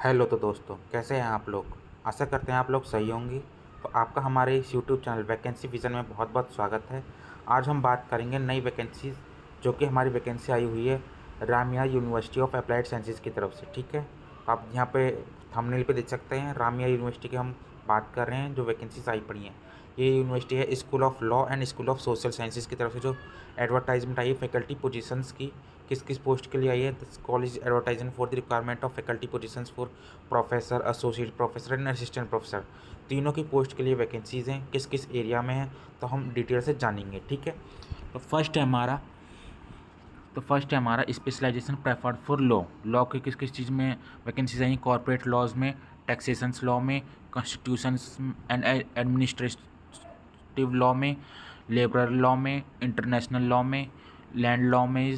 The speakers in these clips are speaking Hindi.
हेलो तो दोस्तों, कैसे हैं आप लोग। आशा करते हैं आप लोग सही होंगे। तो आपका हमारे इस यूट्यूब चैनल वैकेंसी विज़न में बहुत बहुत स्वागत है। आज हम बात करेंगे नई वैकेंसीज, जो कि हमारी वैकेंसी आई हुई है Ramiya university of applied sciences की तरफ से। ठीक है, तो आप यहाँ पे थंबनेल पे देख सकते हैं, रामिया यूनिवर्सिटी की हम बात कर रहे हैं जो वैकेंसीज आई पड़ी हैं। ये यूनिवर्सिटी है school of law and school of social sciences की तरफ से जो एडवर्टाइजमेंट आई है फैकल्टी पोजीशंस की, किस किस पोस्ट के लिए आई है। College advertisement for the requirement of faculty positions for professor, associate professor and assistant professor, तीनों की पोस्ट के लिए वैकेंसीज हैं। किस किस एरिया में हैं तो हम डिटेल से जानेंगे। ठीक है, तो फर्स्ट है हमारा specialization preferred for law. Law के किस किस चीज़ में वैकेंसीज आई, कॉर्पोरेट लॉज में, टैक्सेशंस लॉ में, कॉन्स्टिट्यूशंस एंड एडमिनिस्ट्रेटिव लॉ में, लेबर लॉ में, इंटरनेशनल लॉ में, लैंड लॉ में,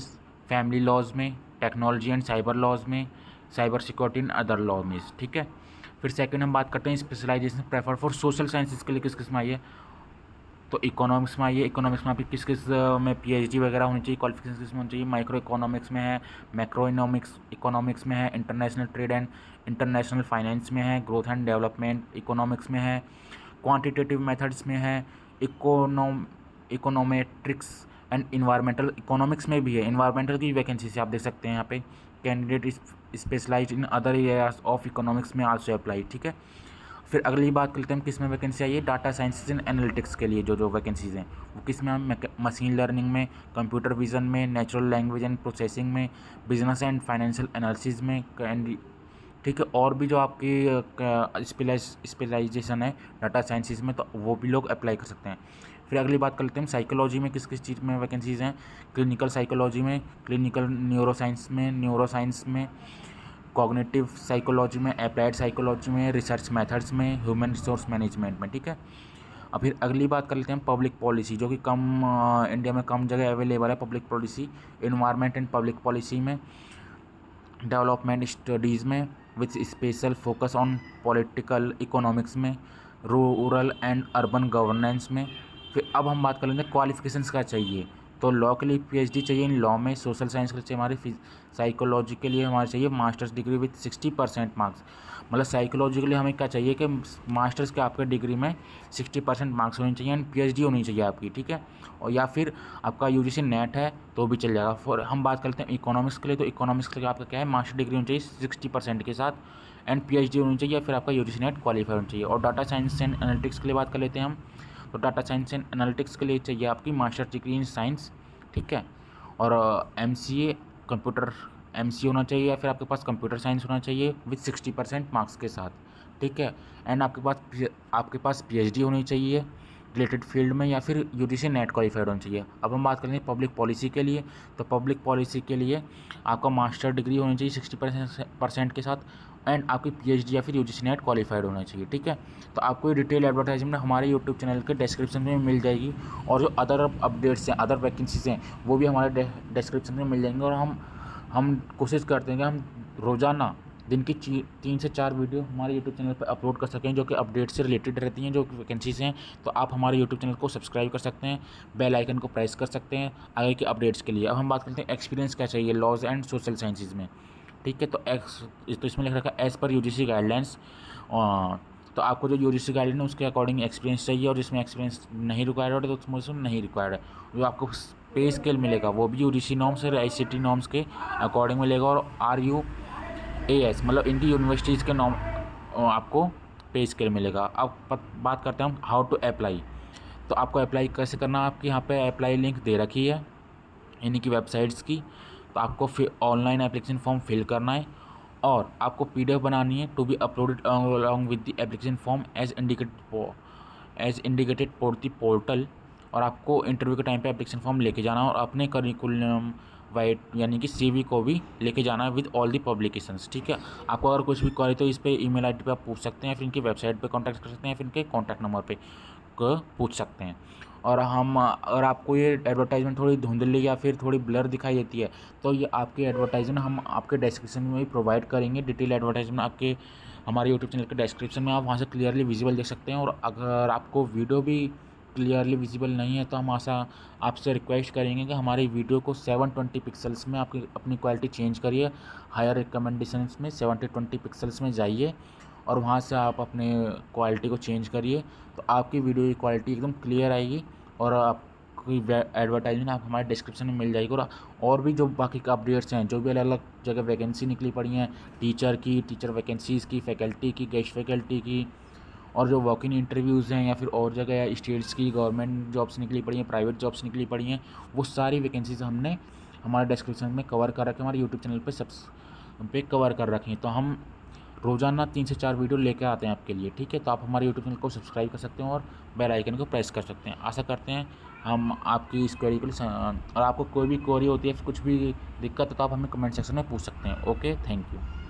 फैमिली लॉज में, टेक्नोलॉजी एंड साइबर लॉज में, cyber security and other law में। ठीक है, फिर सेकंड हम बात करते हैं specialization prefer for social sciences के लिए किस किस में आई है। तो इकोनॉमिक्स में आइए, इकोनॉमिक्स में आपकी किस किस में पीएचडी वगैरह होनी चाहिए, क्वालिफिकेशन किस में होनी चाहिए। माइक्रो इकोनॉमिक्स में है, मैक्रो इकोनॉमिक्स में है, international trade and international finance में है, ग्रोथ एंड डेवलपमेंट इकोनॉमिक्स में है, क्वांटिटेटिव मेथड्स में है, इकोनोमेट्रिक्स एंड इन्वायरमेंटल इकोनॉमिक्स में भी है। इन्वायरमेंटल की वैकेंसी से आप देख सकते हैं यहाँ पे, candidate specialize in other areas of economics में आल्सो अप्लाई। ठीक है, फिर अगली बात करते हैं हम किस में वैकेंसी आई है। डाटा साइंसेज एंड एनालिटिक्स के लिए जो जो वैकेंसीज हैं वो किस में, हम मशीन लर्निंग में, कंप्यूटर विजन में, नेचुरल लैंग्वेज एंड प्रोसेसिंग में, बिजनेस एंड फाइनेंशियल एनालिसिस में। ठीक है, और भी जो आपकी स्पेशलाइजेशन है डाटा साइंसेज में, तो वो भी लोग अप्लाई कर सकते हैं। फिर अगली बात कर लेते हैं साइकोलॉजी में किस किस चीज़ में वैकेंसीज हैं। क्लिनिकल साइकोलॉजी में, क्लिनिकल न्यूरोसाइंस में, कॉग्निटिव साइकोलॉजी में, अप्लाइड साइकोलॉजी में, रिसर्च मेथड्स में, ह्यूमन रिसोर्स मैनेजमेंट में। ठीक है, अब फिर अगली बात कर लेते हैं पब्लिक पॉलिसी, जो कि इंडिया में कम जगह अवेलेबल है। Public policy, environment and public policy में, डेवलपमेंट स्टडीज़ में with special focus on political economics में, रूरल एंड अर्बन गवर्नेंस में। फिर अब हम बात कर लेंगे क्वालिफिकेशंस क्या चाहिए। तो लॉ के लिए पीएचडी चाहिए इन लॉ में, सोशल साइंस के लिए चाहिए हमारी, साइकोलॉजी के लिए हमारे चाहिए मास्टर्स डिग्री विथ 60% मार्क्स। मतलब साइकोलॉजी के लिए हमें क्या चाहिए कि मास्टर्स के आपके डिग्री में 60% मार्क्स होने चाहिए एंड पीएचडी होनी चाहिए आपकी। ठीक है, और या फिर आपका यूजीसी नेट है तो भी चल जाएगा। फिर हम बात करते हैं इकोनॉमिक्स के लिए। तो इकोनॉमिक्स के लिए आपका क्या है, मास्टर डिग्री होनी चाहिए 60% के साथ एंड पीएचडी होनी चाहिए, या फिर आपका यूजीसी नेट क्वालिफाई होना चाहिए। और डाटा साइंस एंड एनालिटिक्स के लिए बात कर लेते हैं हम। तो डाटा साइंस एंड एनालिटिक्स के लिए चाहिए आपकी मास्टर डिग्री इन साइंस। ठीक है, और एमसीए कंप्यूटर एमसीए होना चाहिए, या फिर आपके पास कंप्यूटर साइंस होना चाहिए विथ 60% मार्क्स के साथ। ठीक है, एंड आपके पास पीएचडी होनी चाहिए रिलेटेड फील्ड में, या फिर यूजीसी नेट क्वालिफाइड होना चाहिए। अब हम बात करेंगे पब्लिक पॉलिसी के लिए। तो पब्लिक पॉलिसी के लिए आपका मास्टर डिग्री होनी चाहिए 60% के साथ एंड आपकी पीएचडी या फिर यूजीसी नेट क्वालिफाइड होना चाहिए। ठीक है, तो आपको ये डिटेल एडवर्टाइजमेंट हमारे यूट्यूब चैनल के डिस्क्रिप्शन में मिल जाएगी, और जो अदर अपडेट्स हैं, अदर वैकेंसीज हैं, वो भी हमारे डिस्क्रिप्शन में मिल जाएंगे। और हम कोशिश करते हैं कि हम रोज़ाना दिन की 3 से 4 वीडियो हमारे यूट्यूब चैनल पर अपलोड कर सकें, जो कि अपडेट से रिलेटेड रहती हैं, जो वैकेंसीज हैं। तो आप हमारे यूट्यूब चैनल को सब्सक्राइब कर सकते हैं, बेल आइकन को प्रेस कर सकते हैं आगे के अपडेट्स के लिए। अब हम बात करते हैं एक्सपीरियंस क्या चाहिए लॉज एंड सोशल साइंसेज में। ठीक है, तो इसमें लिख रखा है एज़ पर यूजीसी गाइडलाइंस। तो आपको जो यूजीसी गाइडलाइन है उसके अकॉर्डिंग एक्सपीरियंस चाहिए, और जिसमें एक्सपीरियंस नहीं रिक्वायर्ड है तो उसमें नहीं रिक्वायर्ड है। जो आपको पे स्केल मिलेगा वो भी यूजीसी नॉर्म्स और आईसीटी नॉर्म्स के अकॉर्डिंग मिलेगा, और RUAS मतलब इनकी यूनिवर्सिटीज़ के नॉर्म आपको पे स्केल मिलेगा। अब बात करते हैं हम हाउ टू अप्लाई। तो आपको अप्लाई कैसे करना है, आपकी यहाँ पे अप्लाई लिंक दे रखी है इन्हीं की वेबसाइट्स की। तो आपको फिर ऑनलाइन एप्लीकेशन फॉर्म फिल करना है, और आपको PDF बनानी है to be uploaded along with the application form as indicated for the portal. और आपको इंटरव्यू के टाइम पे एप्लीकेशन फॉर्म लेके जाना है, और अपने करिकुलम वाइट यानी कि CV को भी लेके जाना है विद ऑल दी पब्लिकेशंस। ठीक है, आपको अगर कुछ भी क्वेरी तो इस पे ईमेल आईडी पे आप पूछ सकते हैं, फिर इनकी वेबसाइट पे कांटेक्ट कर सकते हैं, फिर इनके कॉन्टैक्ट नंबर पे पूछ सकते हैं। और अगर आपको ये एडवर्टाइजमेंट थोड़ी धुंधली या फिर थोड़ी ब्लर दिखाई देती है, तो ये आपकी एडवर्टाइजमेंट हम आपके डिस्क्रिप्शन में भी प्रोवाइड करेंगे। डिटेल एडवर्टाइजमेंट आपके हमारे यूट्यूब चैनल के डिस्क्रिप्शन में आप वहाँ से क्लियरली विजिबल देख सकते हैं। और अगर आपको वीडियो भी क्लियरली विजिबल नहीं है तो हम आपसे रिक्वेस्ट करेंगे कि हमारी वीडियो को 720 पिक्सल्स में आपकी अपनी क्वालिटी चेंज करिए। हायर रिकमेंडेशंस में 720 पिक्सल्स में जाइए और वहाँ से आप अपने क्वालिटी को चेंज करिए, तो आपकी वीडियो की क्वालिटी एकदम क्लियर आएगी और आपकी एडवर्टाइजमेंट आप हमारे डिस्क्रिप्शन में मिल जाएगी। और भी जो बाकी का अपडेट्स हैं, जो भी अलग अलग जगह वैकेंसी निकली पड़ी हैं, टीचर वैकेंसीज़ की, फैकल्टी की, गेस्ट फैकल्टी की, और जो वॉक इन इंटरव्यूज़ हैं या फिर और जगह या स्टेट्स की गवर्नमेंट जॉब्स निकली पड़ी हैं, प्राइवेट जॉब्स निकली पड़ी हैं, वो सारी वैकेंसीज़ हमने हमारे डिस्क्रिप्शन में कवर कर रखे हैं, हमारे यूट्यूब चैनल पे कवर कर रखे हैं। तो हम रोज़ाना 3 से 4 वीडियो लेके आते हैं आपके लिए, ठीक है। तो आप हमारे यूट्यूब चैनल को सब्सक्राइब कर सकते हैं और बेल आइकन को प्रेस कर सकते हैं। आशा करते हैं हम आपकी इस क्वेरी के लिए और आपको कोई भी क्वेरी होती है, कुछ भी दिक्कत है तो आप हमें कमेंट सेक्शन में पूछ सकते हैं। Okay, thank you.